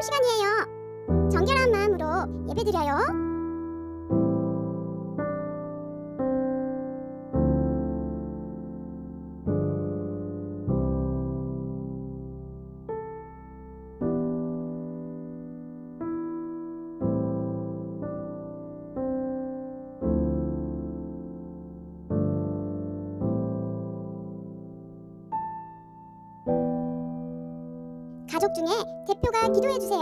기도하는 시간이에요. 정결한 마음으로 예배드려요. 가족 중에 대표가 기도해주세요.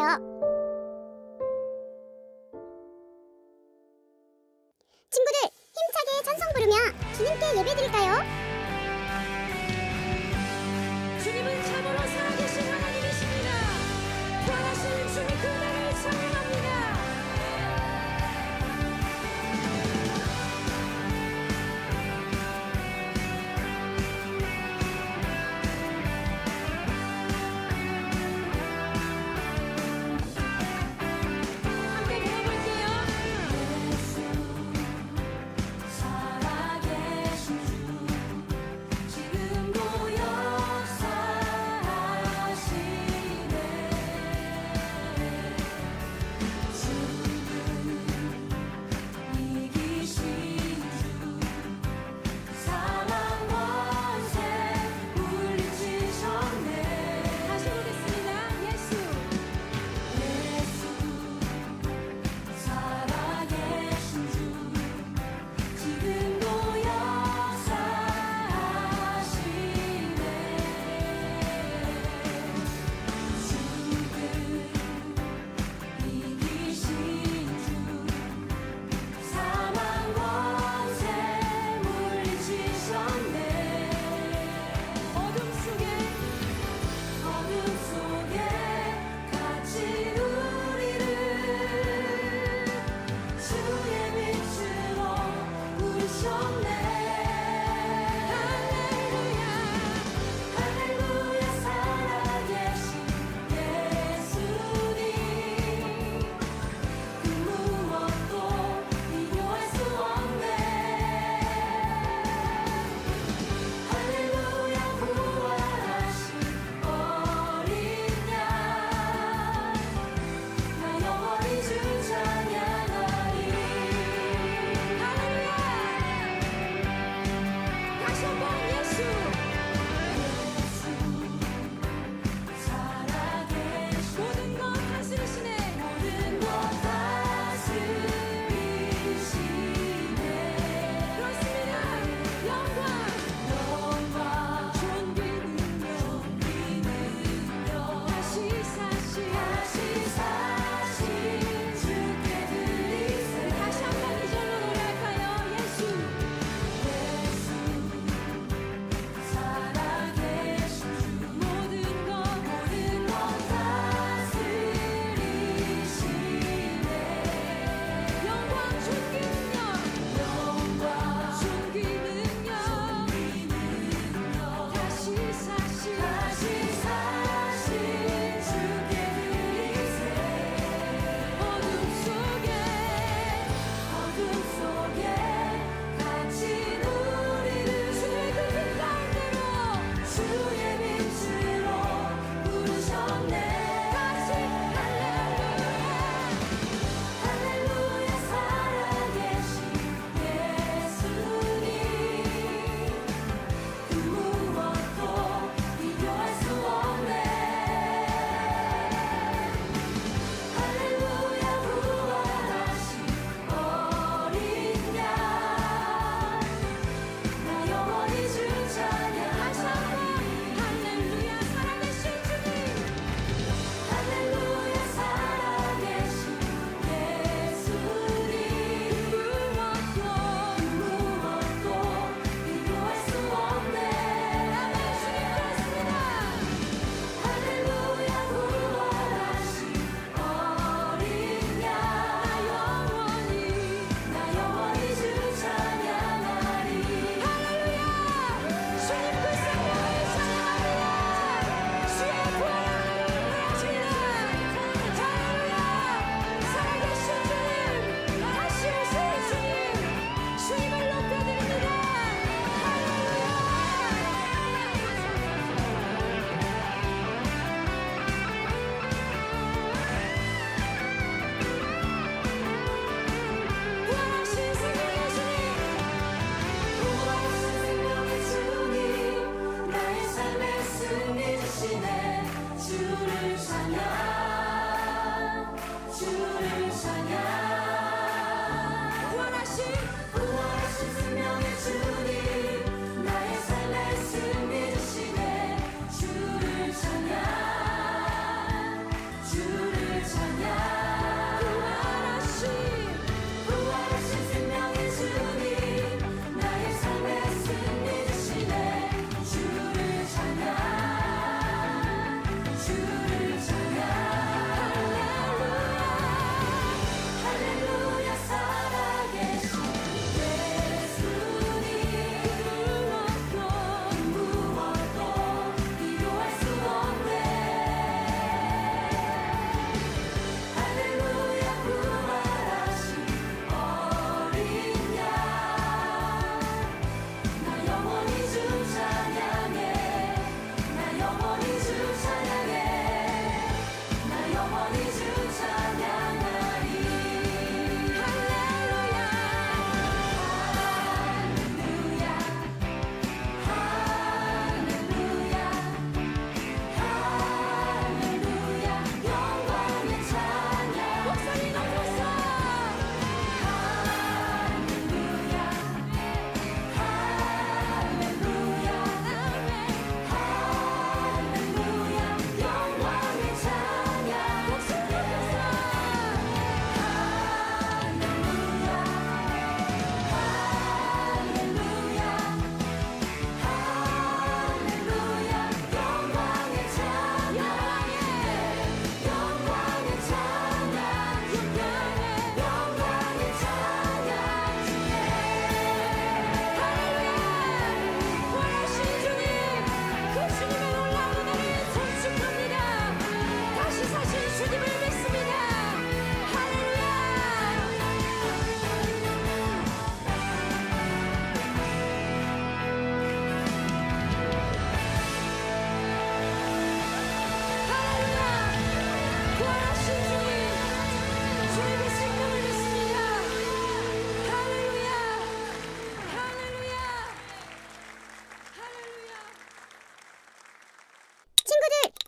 친구들, 힘차게 찬송 부르며 주님께 예배드릴까요? 주님은 참으로 살아계신 하나님이십니다. 부활하신 주님 그날을 찬양합니다. 함께 불러볼게요. 예수 살아계신 주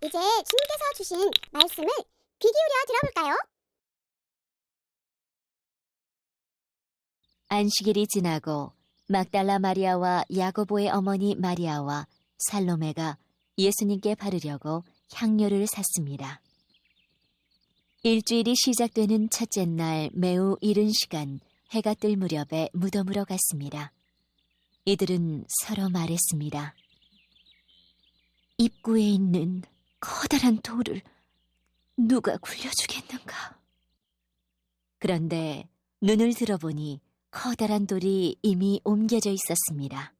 이제 주님께서 주신 말씀을 귀 기울여 들어볼까요? 안식일이 지나고 막달라 마리아와 야고보의 어머니 마리아와 살로메가 예수님께 바르려고 향료를 샀습니다. 일주일이 시작되는 첫째 날 매우 이른 시간 해가 뜰 무렵에 무덤으로 갔습니다. 이들은 서로 말했습니다. 입구에 있는 커다란 돌을 누가 굴려주겠는가? 그런데 눈을 들어보니 커다란 돌이 이미 옮겨져 있었습니다.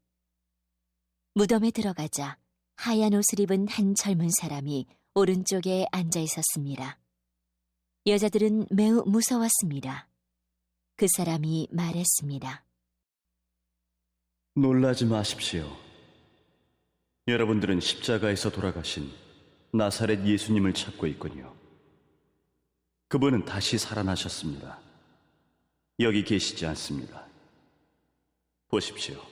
무덤에 들어가자 하얀 옷을 입은 한 젊은 사람이 오른쪽에 앉아 있었습니다. 여자들은 매우 무서웠습니다. 그 사람이 말했습니다. 놀라지 마십시오. 여러분들은 십자가에서 돌아가신 나사렛 예수님을 찾고 있군요. 그분은 다시 살아나셨습니다. 여기 계시지 않습니다. 보십시오.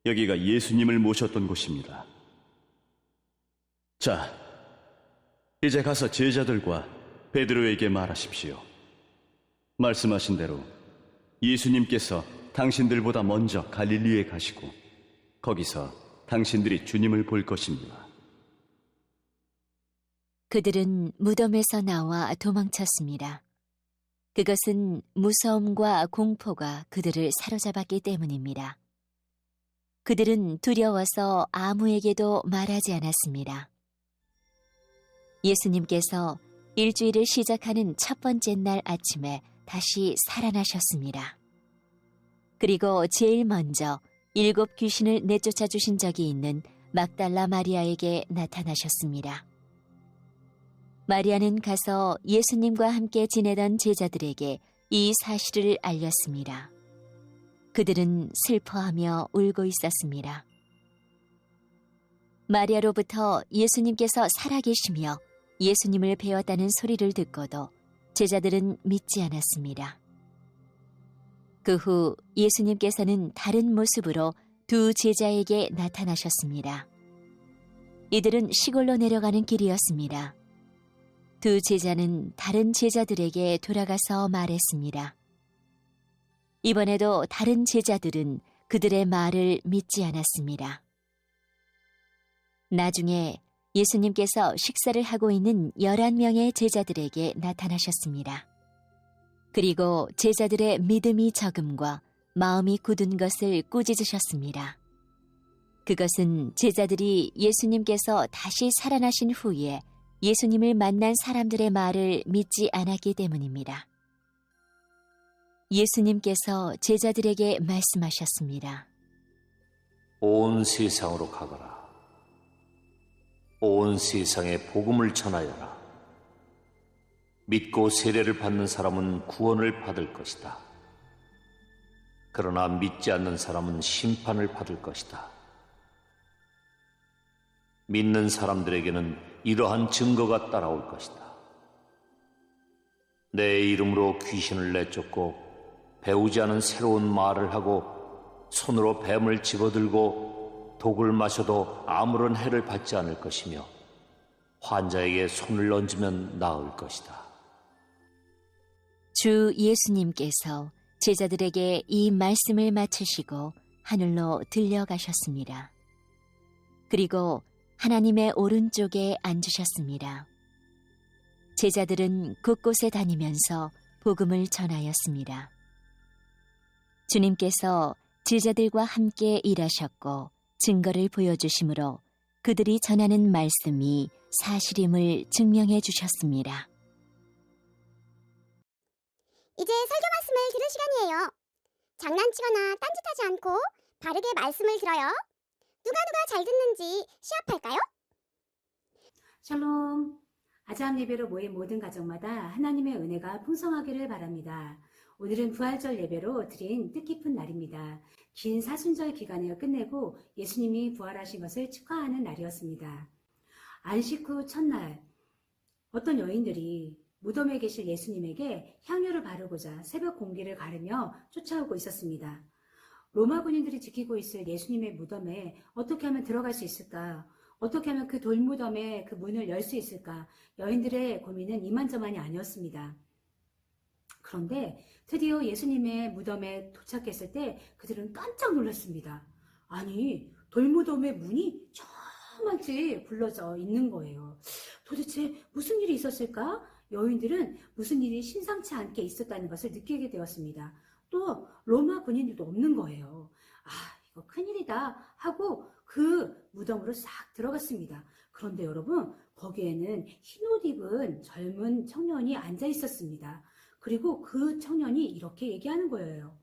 여기가 예수님을 모셨던 곳입니다. 자, 이제 가서 제자들과 베드로에게 말하십시오. 말씀하신 대로 예수님께서 당신들보다 먼저 갈릴리에 가시고 거기서 당신들이 주님을 볼 것입니다. 그들은 무덤에서 나와 도망쳤습니다. 그것은 무서움과 공포가 그들을 사로잡았기 때문입니다. 그들은 두려워서 아무에게도 말하지 않았습니다. 예수님께서 일주일을 시작하는 첫 번째 날 아침에 다시 살아나셨습니다. 그리고 제일 먼저 7 귀신을 내쫓아 주신 적이 있는 막달라 마리아에게 나타나셨습니다. 마리아는 가서 예수님과 함께 지내던 제자들에게 이 사실을 알렸습니다. 그들은 슬퍼하며 울고 있었습니다. 마리아로부터 예수님께서 살아계시며 예수님을 배웠다는 소리를 듣고도 제자들은 믿지 않았습니다. 그 후 예수님께서는 다른 모습으로 2 제자에게 나타나셨습니다. 이들은 시골로 내려가는 길이었습니다. 2 제자는 다른 제자들에게 돌아가서 말했습니다. 이번에도 다른 제자들은 그들의 말을 믿지 않았습니다. 나중에 예수님께서 식사를 하고 있는 11명의 제자들에게 나타나셨습니다. 그리고 제자들의 믿음이 적음과 마음이 굳은 것을 꾸짖으셨습니다. 그것은 제자들이 예수님께서 다시 살아나신 후에 예수님을 만난 사람들의 말을 믿지 않았기 때문입니다. 예수님께서 제자들에게 말씀하셨습니다. 온 세상으로 가거라. 온 세상에 복음을 전하여라. 믿고 세례를 받는 사람은 구원을 받을 것이다. 그러나 믿지 않는 사람은 심판을 받을 것이다. 믿는 사람들에게는 이러한 증거가 따라올 것이다. 내 이름으로 귀신을 내쫓고 배우지 않은 새로운 말을 하고 손으로 뱀을 집어들고 독을 마셔도 아무런 해를 받지 않을 것이며 환자에게 손을 얹으면 나을 것이다. 주 예수님께서 제자들에게 이 말씀을 마치시고 하늘로 들려가셨습니다. 그리고 하나님의 오른쪽에 앉으셨습니다. 제자들은 곳곳에 다니면서 복음을 전하였습니다. 주님께서 제자들과 함께 일하셨고 증거를 보여주심으로 그들이 전하는 말씀이 사실임을 증명해 주셨습니다. 이제 설교 말씀을 들을 시간이에요. 장난치거나 딴짓하지 않고 바르게 말씀을 들어요. 누가 잘 듣는지 시합할까요? 샬롬. 아자함 예배로 모인 모든 가정마다 하나님의 은혜가 풍성하기를 바랍니다. 오늘은 부활절 예배로 드린 뜻깊은 날입니다. 긴 사순절 기간을 끝내고 예수님이 부활하신 것을 축하하는 날이었습니다. 안식 후 첫날 어떤 여인들이 무덤에 계실 예수님에게 향유를 바르고자 새벽 공기를 가르며 쫓아오고 있었습니다. 로마 군인들이 지키고 있을 예수님의 무덤에 어떻게 하면 들어갈 수 있을까? 어떻게 하면 그 돌무덤의 그 문을 열 수 있을까? 여인들의 고민은 이만저만이 아니었습니다. 그런데 드디어 예수님의 무덤에 도착했을 때 그들은 깜짝 놀랐습니다. 아니, 돌무덤의 문이 저만치 굴러져 있는 거예요. 도대체 무슨 일이 있었을까? 여인들은 무슨 일이 심상치 않게 있었다는 것을 느끼게 되었습니다. 또 로마 군인들도 없는 거예요. 아, 이거 큰일이다 하고 그 무덤으로 싹 들어갔습니다. 그런데 여러분, 거기에는 흰옷 입은 젊은 청년이 앉아 있었습니다. 그리고 그 청년이 이렇게 얘기하는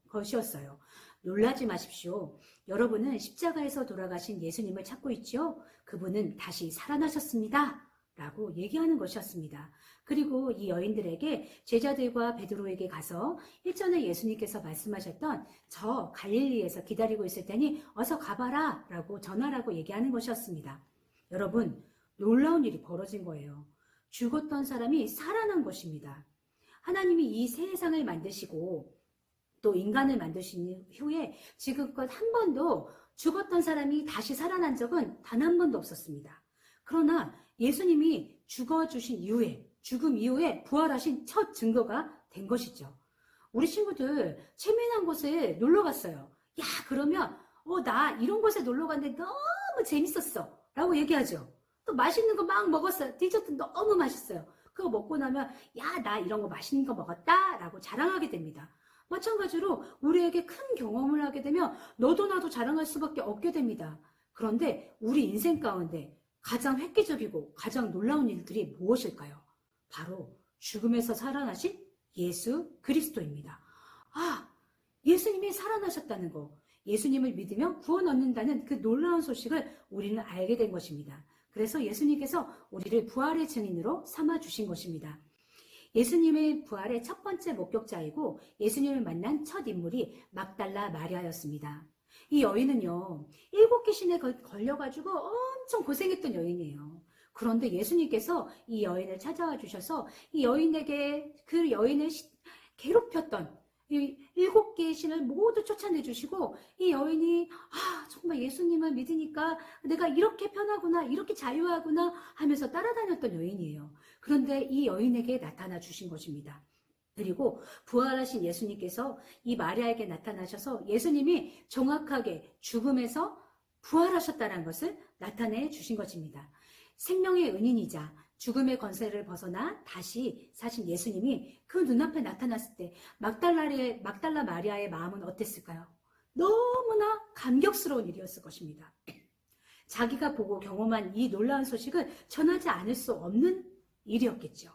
것이었어요. 놀라지 마십시오. 여러분은 십자가에서 돌아가신 예수님을 찾고 있지요? 그분은 다시 살아나셨습니다. 라고 얘기하는 것이었습니다. 그리고 이 여인들에게 제자들과 베드로에게 가서 일전에 예수님께서 말씀하셨던 저 갈릴리에서 기다리고 있을 테니 어서 가봐라 라고 전하라고 얘기하는 것이었습니다. 여러분, 놀라운 일이 벌어진 거예요. 죽었던 사람이 살아난 것입니다. 하나님이 이 세상을 만드시고 또 인간을 만드신 후에 지금껏 한 번도 죽었던 사람이 다시 살아난 적은 단 한 번도 없었습니다. 그러나 예수님이 죽어주신 이후에, 죽음 이후에 부활하신 첫 증거가 된 것이죠. 우리 친구들 체면한 곳에 놀러 갔어요. 야, 그러면 나 이런 곳에 놀러 갔는데 너무 재밌었어 라고 얘기하죠. 또 맛있는 거 막 먹었어요. 디저트 너무 맛있어요. 그거 먹고 나면 야, 나 이런 거 맛있는 거 먹었다 라고 자랑하게 됩니다. 마찬가지로 우리에게 큰 경험을 하게 되면 너도 나도 자랑할 수밖에 없게 됩니다. 그런데 우리 인생 가운데 가장 획기적이고 가장 놀라운 일들이 무엇일까요? 바로 죽음에서 살아나신 예수 그리스도입니다. 아, 예수님이 살아나셨다는 거, 예수님을 믿으면 구원 얻는다는 그 놀라운 소식을 우리는 알게 된 것입니다. 그래서 예수님께서 우리를 부활의 증인으로 삼아주신 것입니다. 예수님의 부활의 첫 번째 목격자이고 예수님을 만난 첫 인물이 막달라 마리아였습니다. 이 여인은요, 7귀신에 걸려가지고 엄청 고생했던 여인이에요. 그런데 예수님께서 이 여인을 찾아와 주셔서 이 여인에게 그 여인을 괴롭혔던 이 7개의 신을 모두 쫓아내 주시고 이 여인이 정말 예수님을 믿으니까 내가 이렇게 편하구나, 이렇게 자유하구나 하면서 따라다녔던 여인이에요. 그런데 이 여인에게 나타나 주신 것입니다. 그리고 부활하신 예수님께서 이 마리아에게 나타나셔서 예수님이 정확하게 죽음에서 부활하셨다는 것을 나타내 주신 것입니다. 생명의 은인이자 죽음의 권세를 벗어나 다시 사신 예수님이 그 눈앞에 나타났을 때 막달라 마리아의 마음은 어땠을까요? 너무나 감격스러운 일이었을 것입니다. 자기가 보고 경험한 이 놀라운 소식을 전하지 않을 수 없는 일이었겠죠.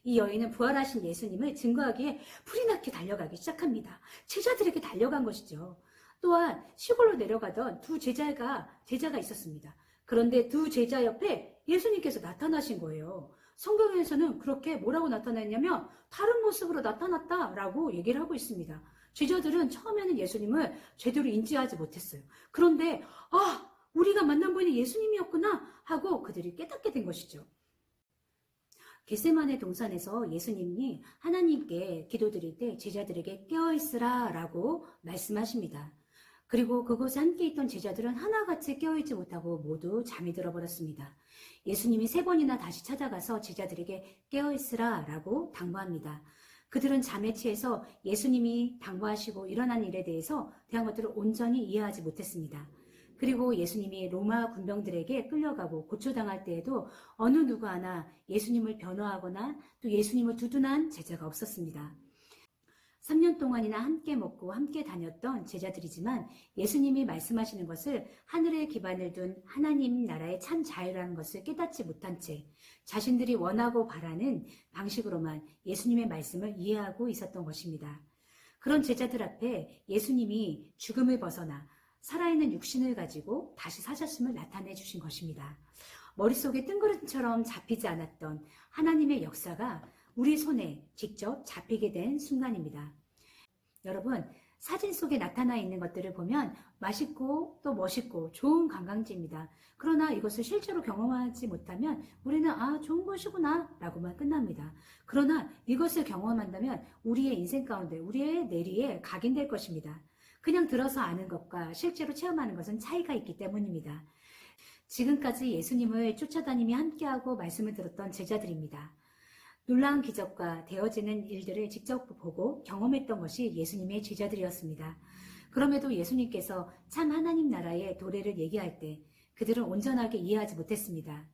이 여인은 부활하신 예수님을 증거하기에 불이 나게 달려가기 시작합니다. 제자들에게 달려간 것이죠. 또한 시골로 내려가던 두 제자가 있었습니다. 그런데 두 제자 옆에 예수님께서 나타나신 거예요. 성경에서는 그렇게 뭐라고 나타났냐면 다른 모습으로 나타났다라고 얘기를 하고 있습니다. 제자들은 처음에는 예수님을 제대로 인지하지 못했어요. 그런데 우리가 만난 분이 예수님이었구나 하고 그들이 깨닫게 된 것이죠. 겟세마네 동산에서 예수님이 하나님께 기도드릴 때 제자들에게 깨어있으라 라고 말씀하십니다. 그리고 그곳에 함께 있던 제자들은 하나같이 깨어있지 못하고 모두 잠이 들어버렸습니다. 예수님이 3번이나 다시 찾아가서 제자들에게 깨어있으라 라고 당부합니다. 그들은 잠에 취해서 예수님이 당부하시고 일어난 일에 대한 것들을 온전히 이해하지 못했습니다. 그리고 예수님이 로마 군병들에게 끌려가고 고초당할 때에도 어느 누구 하나 예수님을 변호하거나 또 예수님을 두둔한 제자가 없었습니다. 3년 동안이나 함께 먹고 함께 다녔던 제자들이지만 예수님이 말씀하시는 것을 하늘에 기반을 둔 하나님 나라의 참 자유라는 것을 깨닫지 못한 채 자신들이 원하고 바라는 방식으로만 예수님의 말씀을 이해하고 있었던 것입니다. 그런 제자들 앞에 예수님이 죽음을 벗어나 살아있는 육신을 가지고 다시 사셨음을 나타내 주신 것입니다. 머릿속에 뜬구름처럼 잡히지 않았던 하나님의 역사가 우리 손에 직접 잡히게 된 순간입니다. 여러분, 사진 속에 나타나 있는 것들을 보면 맛있고 또 멋있고 좋은 관광지입니다. 그러나 이것을 실제로 경험하지 못하면 우리는 좋은 것이구나 라고만 끝납니다. 그러나 이것을 경험한다면 우리의 인생 가운데 우리의 내리에 각인될 것입니다. 그냥 들어서 아는 것과 실제로 체험하는 것은 차이가 있기 때문입니다. 지금까지 예수님을 쫓아다니며 함께하고 말씀을 들었던 제자들입니다. 놀라운 기적과 되어지는 일들을 직접 보고 경험했던 것이 예수님의 제자들이었습니다. 그럼에도 예수님께서 참 하나님 나라의 도래를 얘기할 때 그들은 온전하게 이해하지 못했습니다.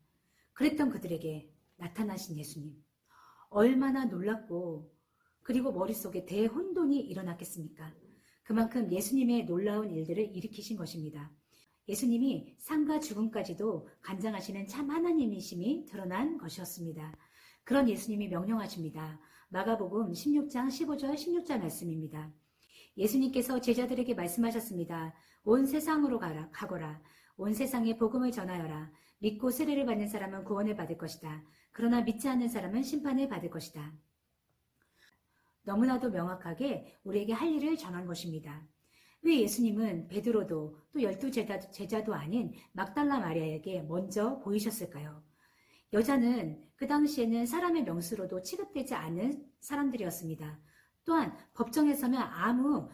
그랬던 그들에게 나타나신 예수님. 얼마나 놀랍고 그리고 머릿속에 대혼돈이 일어났겠습니까? 그만큼 예수님의 놀라운 일들을 일으키신 것입니다. 예수님이 삶과 죽음까지도 관장하시는 참 하나님이심이 드러난 것이었습니다. 그런 예수님이 명령하십니다. 마가복음 16장 15절 16절 말씀입니다. 예수님께서 제자들에게 말씀하셨습니다. 온 세상으로 가거라. 온 세상에 복음을 전하여라. 믿고 세례를 받는 사람은 구원을 받을 것이다. 그러나 믿지 않는 사람은 심판을 받을 것이다. 너무나도 명확하게 우리에게 할 일을 전한 것입니다. 왜 예수님은 베드로도 또 12 제자도 아닌 막달라 마리아에게 먼저 보이셨을까요? 여자는 그 당시에는 사람의 명수로도 취급되지 않은 사람들이었습니다. 또한 법정에 서면 아무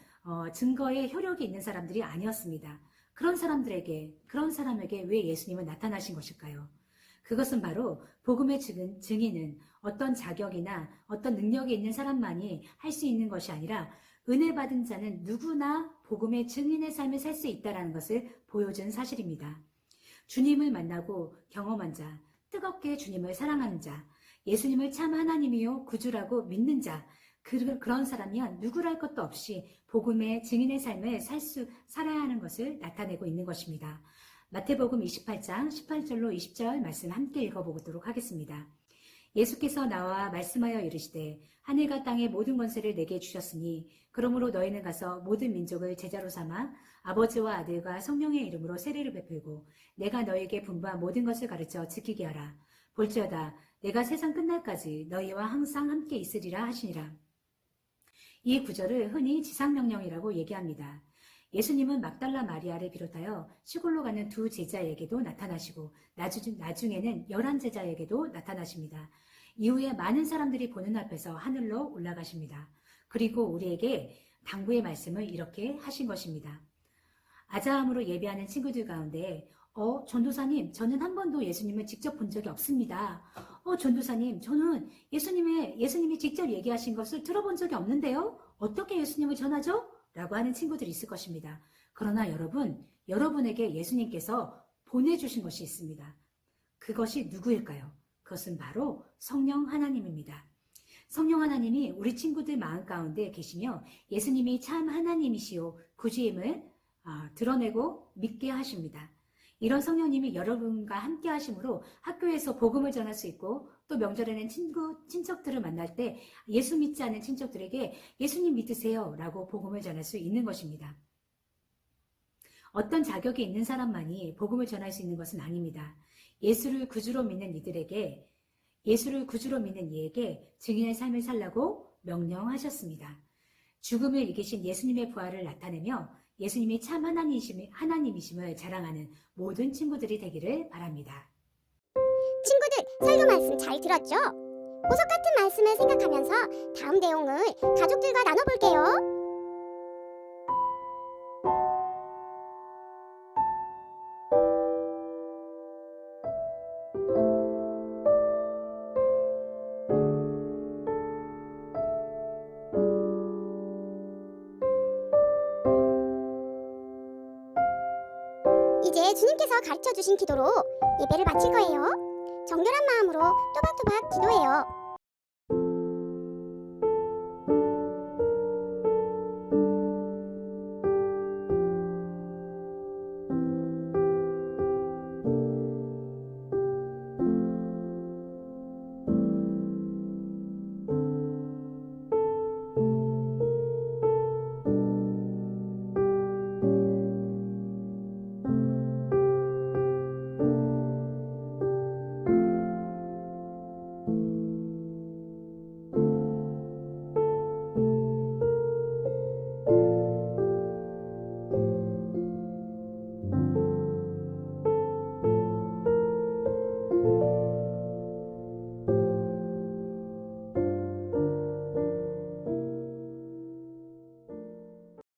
증거의 효력이 있는 사람들이 아니었습니다. 그런 사람에게 왜 예수님은 나타나신 것일까요? 그것은 바로 복음의 증인은 어떤 자격이나 어떤 능력이 있는 사람만이 할 수 있는 것이 아니라 은혜 받은 자는 누구나 복음의 증인의 삶을 살 수 있다는 것을 보여준 사실입니다. 주님을 만나고 경험한 자, 뜨겁게 주님을 사랑하는 자, 예수님을 참 하나님이요 구주라고 믿는 자, 그런 사람이야 누구랄 것도 없이 복음의 증인의 삶을 살아야 하는 것을 나타내고 있는 것입니다. 마태복음 28장 18절로 20절 말씀 함께 읽어보도록 하겠습니다. 예수께서 나와 말씀하여 이르시되 하늘과 땅의 모든 권세를 내게 주셨으니 그러므로 너희는 가서 모든 민족을 제자로 삼아 아버지와 아들과 성령의 이름으로 세례를 베풀고 내가 너희에게 분부한 모든 것을 가르쳐 지키게 하라. 볼지어다 내가 세상 끝날까지 너희와 항상 함께 있으리라 하시니라. 이 구절을 흔히 지상명령이라고 얘기합니다. 예수님은 막달라 마리아를 비롯하여 시골로 가는 2 제자에게도 나타나시고 나중에는 11 제자에게도 나타나십니다. 이후에 많은 사람들이 보는 앞에서 하늘로 올라가십니다. 그리고 우리에게 당부의 말씀을 이렇게 하신 것입니다. 아자함으로 예배하는 친구들 가운데 전도사님, 저는 한 번도 예수님을 직접 본 적이 없습니다. 전도사님, 저는 예수님이 직접 얘기하신 것을 들어본 적이 없는데요. 어떻게 예수님을 전하죠? 라고 하는 친구들이 있을 것입니다. 그러나 여러분에게 예수님께서 보내주신 것이 있습니다. 그것이 누구일까요? 그것은 바로 성령 하나님입니다. 성령 하나님이 우리 친구들 마음 가운데 계시며 예수님이 참 하나님이시오 구주임을 드러내고 믿게 하십니다. 이런 성령님이 여러분과 함께 하심으로 학교에서 복음을 전할 수 있고 또 명절에는 친척들을 만날 때 예수 믿지 않은 친척들에게 예수님 믿으세요 라고 복음을 전할 수 있는 것입니다. 어떤 자격이 있는 사람만이 복음을 전할 수 있는 것은 아닙니다. 예수를 구주로 믿는 이에게 증인의 삶을 살라고 명령하셨습니다. 죽음을 이기신 예수님의 부활을 나타내며 예수님이 참 하나님이심을 자랑하는 모든 친구들이 되기를 바랍니다. 친구들, 설교 말씀 잘 들었죠? 보석 같은 말씀을 생각하면서 다음 내용을 가족들과 나눠볼게요. 이제 주님께서 가르쳐주신 기도로 예배를 마칠 거예요. 정결한 마음으로 또박또박 기도해요.